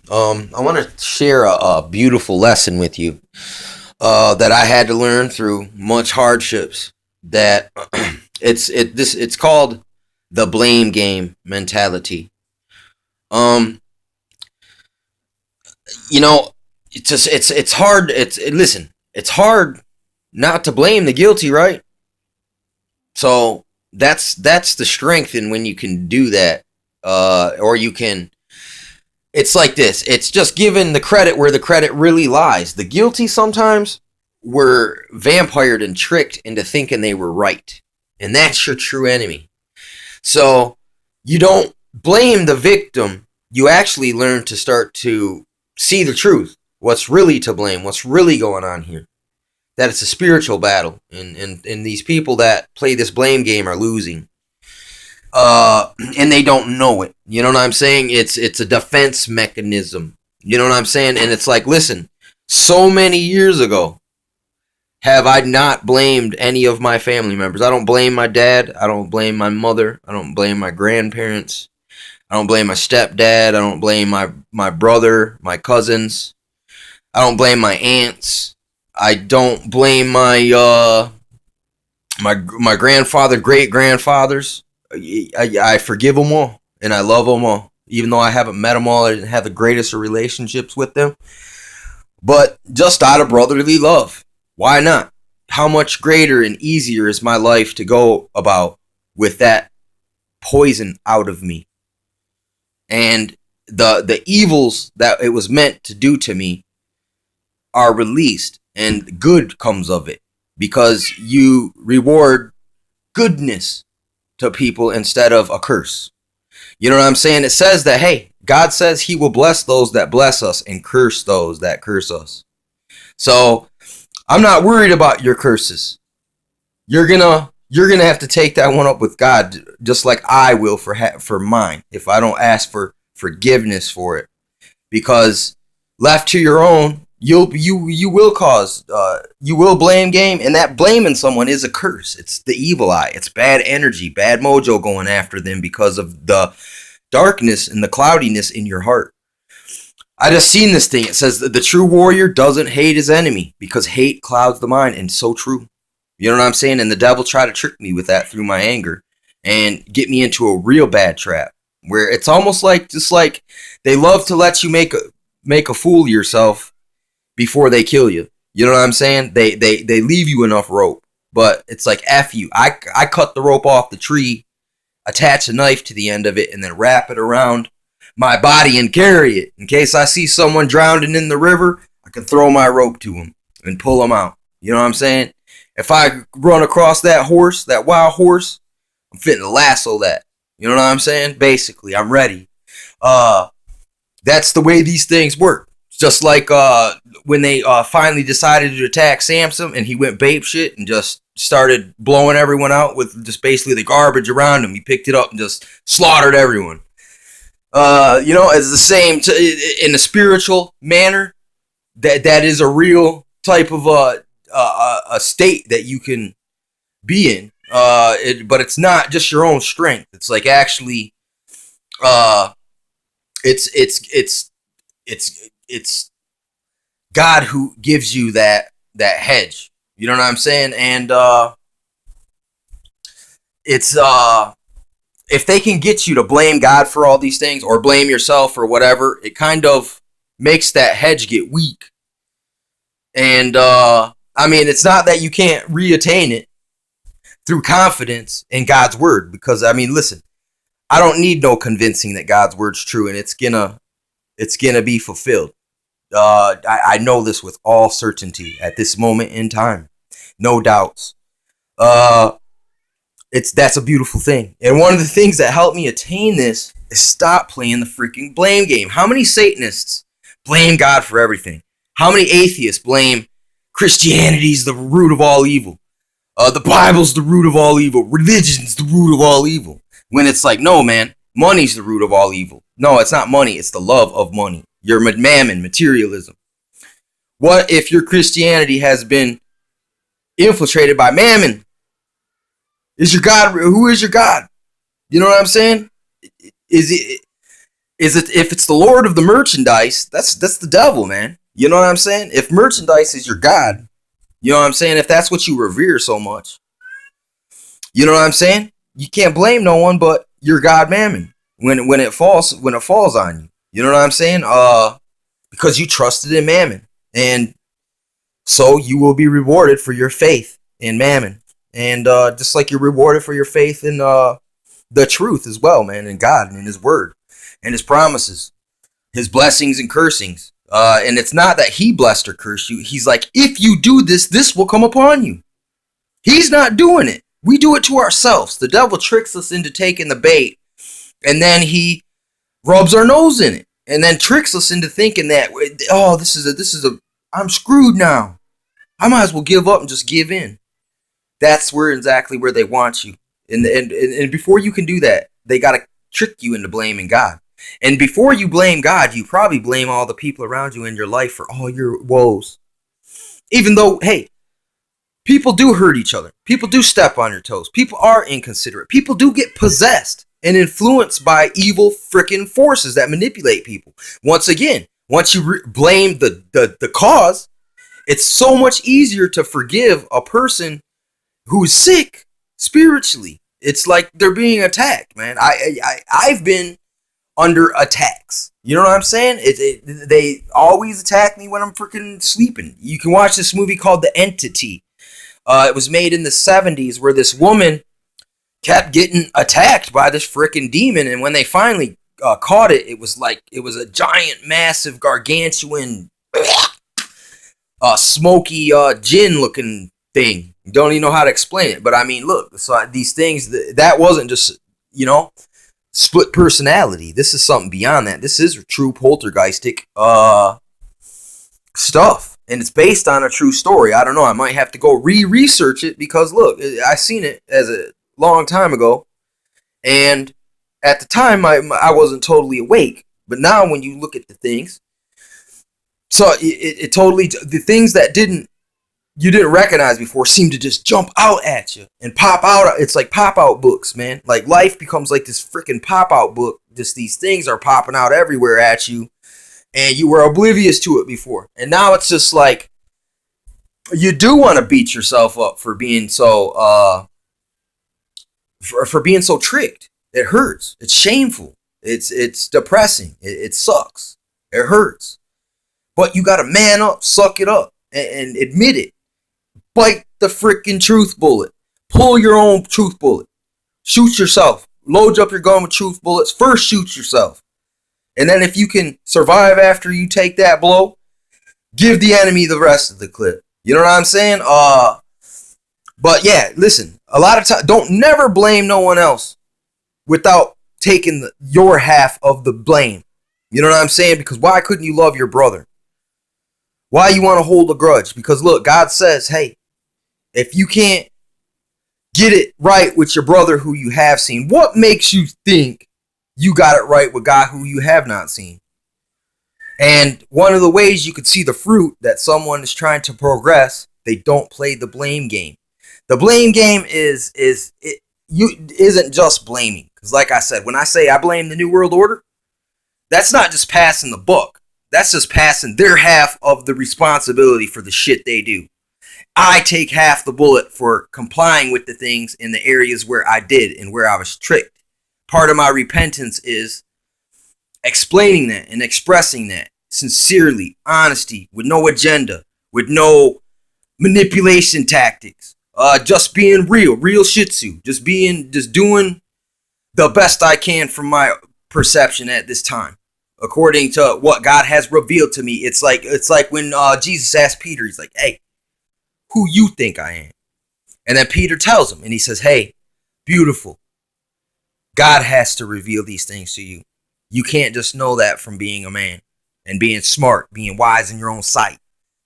I want to share a beautiful lesson with you that I had to learn through much hardships. That it's called the blame game mentality. Um, you know, it's hard. Listen, it's hard not to blame the guilty, right? So that's the strength in when you can do that, or you can. It's like this. It's just giving the credit where the credit really lies. The guilty sometimes were vampired and tricked into thinking they were right. And that's your true enemy. So you don't blame the victim. You actually learn to start to see the truth. What's really to blame? What's really going on here? That it's a spiritual battle. And these people that play this blame game are losing. And they don't know it. You know what I'm saying? It's a defense mechanism. You know what I'm saying? And it's like, listen, so many years ago, have I not blamed any of my family members? I don't blame my dad. I don't blame my mother. I don't blame my grandparents. I don't blame my stepdad. I don't blame my brother, my cousins. I don't blame my aunts. I don't blame my grandfather, great grandfathers. I forgive them all, and I love them all. Even though I haven't met them all, I didn't have the greatest of relationships with them. But just out of brotherly love. Why not? How much greater and easier is my life to go about with that poison out of me? And the evils that it was meant to do to me are released, and good comes of it. Because you reward goodness to people instead of a curse. You know what I'm saying? It says that, hey, God says he will bless those that bless us and curse those that curse us. So I'm not worried about your curses. You're gonna have to take that one up with God, just like I will for mine if I don't ask for forgiveness for it. Because left to your own, you will cause you will blame game, and that blaming someone is a curse. It's the evil eye. It's bad energy, bad mojo going after them because of the darkness and the cloudiness in your heart. I just seen this thing. It says that the true warrior doesn't hate his enemy because hate clouds the mind, and so true. You know what I'm saying? And the devil tried to trick me with that through my anger and get me into a real bad trap where it's almost like just like they love to let you make a fool of yourself before they kill you. You know what I'm saying? They leave you enough rope. But it's like, F you. I cut the rope off the tree, attach a knife to the end of it, and then wrap it around my body and carry it. In case I see someone drowning in the river, I can throw my rope to them and pull them out. You know what I'm saying? If I run across that horse, that wild horse, I'm fitting to lasso that. You know what I'm saying? Basically, I'm ready. That's the way these things work. Just like when they finally decided to attack Samson and he went babe shit and just started blowing everyone out with just basically the garbage around him. He picked it up and just slaughtered everyone. It's the same in a spiritual manner. That is a real type of a state that you can be in. But it's not just your own strength. It's like actually, it's God who gives you that hedge. You know what I'm saying? And it's if they can get you to blame God for all these things or blame yourself or whatever, it kind of makes that hedge get weak. And it's not that you can't reattain it through confidence in God's word, because listen, I don't need no convincing that God's word's true and it's gonna be fulfilled. I know this with all certainty at this moment in time. No doubts. That's a beautiful thing. And one of the things that helped me attain this is stop playing the freaking blame game. How many Satanists blame God for everything? How many atheists blame Christianity's the root of all evil? The Bible's the root of all evil. Religion's the root of all evil. When it's like, no, man, money's the root of all evil. No, it's not money. It's the love of money. Your mammon, materialism. What if your Christianity has been infiltrated by mammon? Is your God? Who is your God? You know what I'm saying? Is it? if it's the Lord of the merchandise, that's the devil, man. You know what I'm saying? If merchandise is your God, you know what I'm saying? If that's what you revere so much, you know what I'm saying? You can't blame no one but your God Mammon when it falls on you. You know what I'm saying? Because you trusted in Mammon, and so you will be rewarded for your faith in Mammon, and just like you're rewarded for your faith in the truth as well, man, in God and in His Word and His promises, His blessings and cursings. And it's not that He blessed or cursed you. He's like, if you do this, this will come upon you. He's not doing it. We do it to ourselves. The devil tricks us into taking the bait, and then he rubs our nose in it, and then tricks us into thinking that, oh, this is a, I'm screwed now. I might as well give up and just give in. That's exactly where they want you. And before you can do that, they got to trick you into blaming God. And before you blame God, you probably blame all the people around you in your life for all your woes. Even though, hey, people do hurt each other. People do step on your toes. People are inconsiderate. People do get possessed and influenced by evil freaking forces that manipulate people. Once again, once you blame the cause, it's so much easier to forgive a person who's sick spiritually. It's like they're being attacked, man. I've been under attacks. You know what I'm saying? They always attack me when I'm freaking sleeping. You can watch this movie called The Entity. It was made in the 70s where this woman kept getting attacked by this freaking demon, and when they finally caught it, it was a giant, massive, gargantuan, smoky, gin-looking thing. Don't even know how to explain it, but I mean, look, so these things, that wasn't just, split personality. This is something beyond that. This is true poltergeistic stuff, and it's based on a true story. I don't know. I might have to go research it because look, I seen it as a long time ago, and at the time I wasn't totally awake. But now when you look at the things, so it totally, the things that you didn't recognize before seem to just jump out at you and pop out. It's like pop out books, man. Like life becomes like this freaking pop out book. Just these things are popping out everywhere at you, and you were oblivious to it before. And now it's just like you do want to beat yourself up for being so for being so tricked. It hurts. It's shameful. It's depressing. It sucks. It hurts. But you gotta man up, suck it up, and admit it. Bite the freaking truth bullet. Pull your own truth bullet. Shoot yourself. Load up your gun with truth bullets. First shoot yourself. And then if you can survive after you take that blow, give the enemy the rest of the clip. You know what I'm saying? But yeah, listen. A lot of times, don't never blame no one else without taking your half of the blame. You know what I'm saying? Because why couldn't you love your brother? Why you want to hold a grudge? Because look, God says, hey, if you can't get it right with your brother who you have seen, what makes you think you got it right with God who you have not seen? And one of the ways you could see the fruit that someone is trying to progress, they don't play the blame game. The blame game isn't just blaming. Because like I said, when I say I blame the New World Order, that's not just passing the buck. That's just passing their half of the responsibility for the shit they do. I take half the bullet for complying with the things in the areas where I did and where I was tricked. Part of my repentance is explaining that and expressing that sincerely, honesty, with no agenda, with no manipulation tactics. Just being real Shih Tzu. Just doing the best I can from my perception at this time, according to what God has revealed to me. It's like when Jesus asked Peter, he's like, hey, who you think I am? And then Peter tells him, and he says, hey, beautiful. God has to reveal these things to you. You can't just know that from being a man and being smart, being wise in your own sight.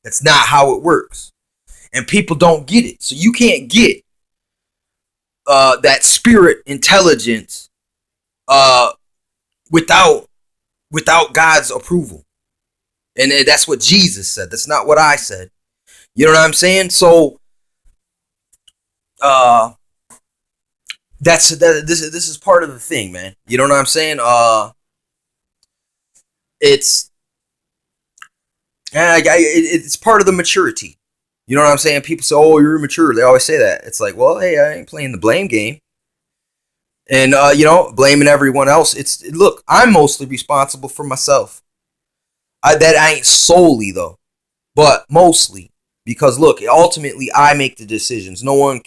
That's not how it works. And people don't get it. So you can't get that spirit intelligence without God's approval. And that's what Jesus said. That's not what I said. You know what I'm saying? So this is part of the thing, man. You know what I'm saying? it's it's part of the maturity. You know what I'm saying? People say, "Oh, you're immature." They always say that. It's like, well, hey, I ain't playing the blame game, and blaming everyone else. Look, I'm mostly responsible for myself. I ain't solely though, but mostly because look, ultimately I make the decisions. No one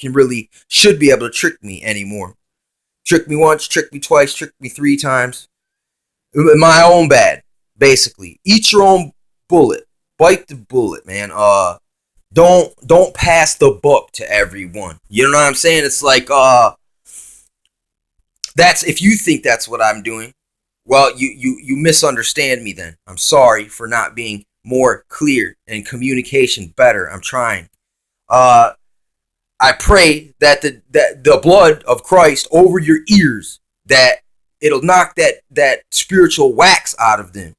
should be able to trick me anymore. Trick me once, trick me twice, trick me 3 times. My own bad, basically. Eat your own bullet. Bite the bullet, man. Don't pass the buck to everyone. You know what I'm saying? It's like that's if you think that's what I'm doing, well, you misunderstand me then. I'm sorry for not being more clear and communication better. I'm trying. Uh I pray that the blood of Christ over your ears, that it'll knock that spiritual wax out of them.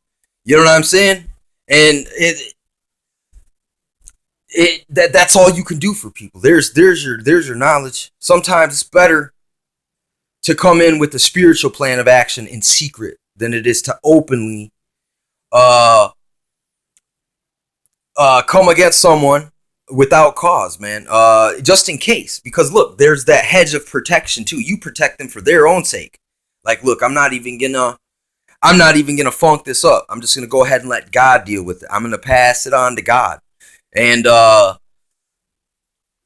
You know what I'm saying? And that's all you can do for people. There's your knowledge. Sometimes it's better to come in with a spiritual plan of action in secret than it is to openly come against someone without cause, man. Just in case, because look, there's that hedge of protection too. You protect them for their own sake. Like, look, I'm not even gonna funk this up. I'm just gonna go ahead and let God deal with it. I'm gonna pass it on to God and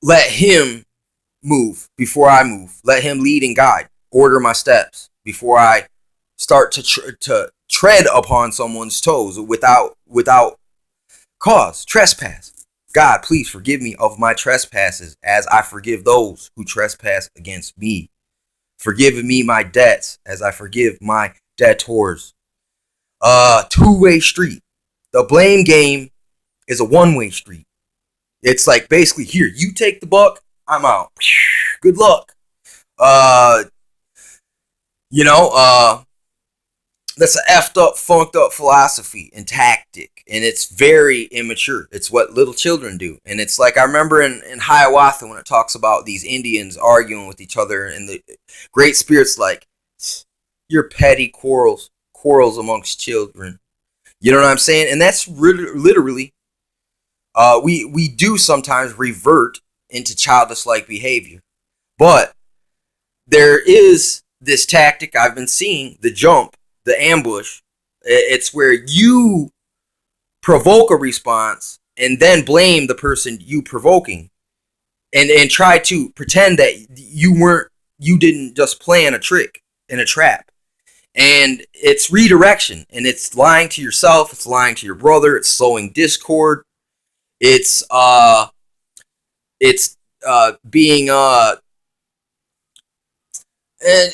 let Him move before I move. Let Him lead and guide. Order my steps before I start to tread upon someone's toes without cause. Trespass. God, please forgive me of my trespasses as I forgive those who trespass against me. Forgive me my debts as I forgive my debtors. Two-way street. The blame game is a one-way street. It's like basically, here, you take the buck, I'm out. Good luck. That's an effed up, funked up philosophy and tactic, and it's very immature. It's what little children do, and it's like I remember in Hiawatha when it talks about these Indians arguing with each other, and the Great Spirit's like, your petty quarrels amongst children. You know what I'm saying? And that's literally, we do sometimes revert into childish-like behavior, but there is this tactic I've been seeing, the jump, the ambush. It's where you provoke a response and then blame the person you provoking, and try to pretend that you didn't just plan a trick and a trap. And it's redirection, and it's lying to yourself, it's lying to your brother, it's sowing discord, it's being and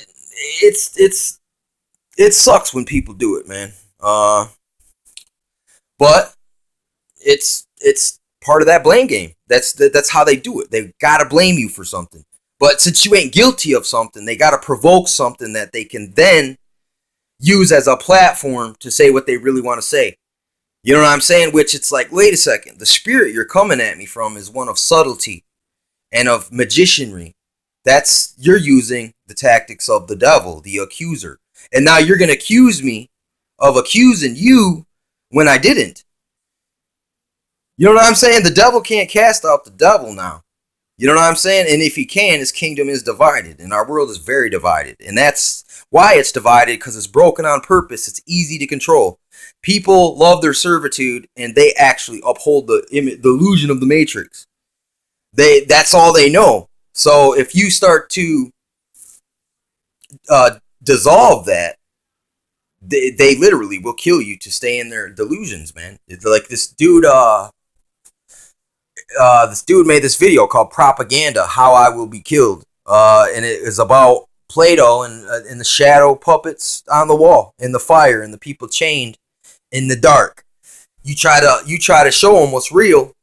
it sucks when people do it, man. But it's part of that blame game. That's how they do it. They gotta blame you for something. But since you ain't guilty of something, they gotta provoke something that they can then use as a platform to say what they really want to say. You know what I'm saying? Which it's like, wait a second, the spirit you're coming at me from is one of subtlety and of magicianry. You're using the tactics of the devil, the accuser. And now you're going to accuse me of accusing you when I didn't. You know what I'm saying? The devil can't cast out the devil now. You know what I'm saying? And if he can, his kingdom is divided. And our world is very divided. And that's why it's divided, because it's broken on purpose. It's easy to control. People love their servitude, and they actually uphold the illusion of the matrix. That's all they know. So if you start to dissolve that, they literally will kill you to stay in their delusions, man. It's like this dude made this video called Propaganda, How I Will Be Killed. And it is about Plato and the shadow puppets on the wall, in the fire, and the people chained in the dark. You try to show them what's real,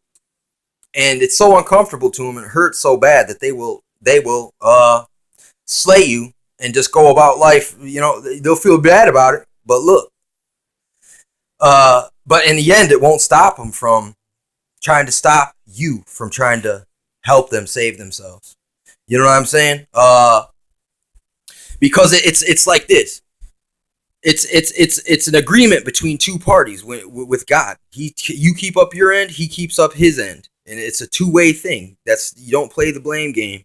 and it's so uncomfortable to them and it hurts so bad that they will slay you and just go about life. You know, they'll feel bad about it, but look, but in the end, it won't stop them from trying to stop you from trying to help them save themselves. You know what I'm saying? Because it's like this. it's an agreement between two parties with God. You keep up your end, he keeps up his end, and it's a two-way thing. You don't play the blame game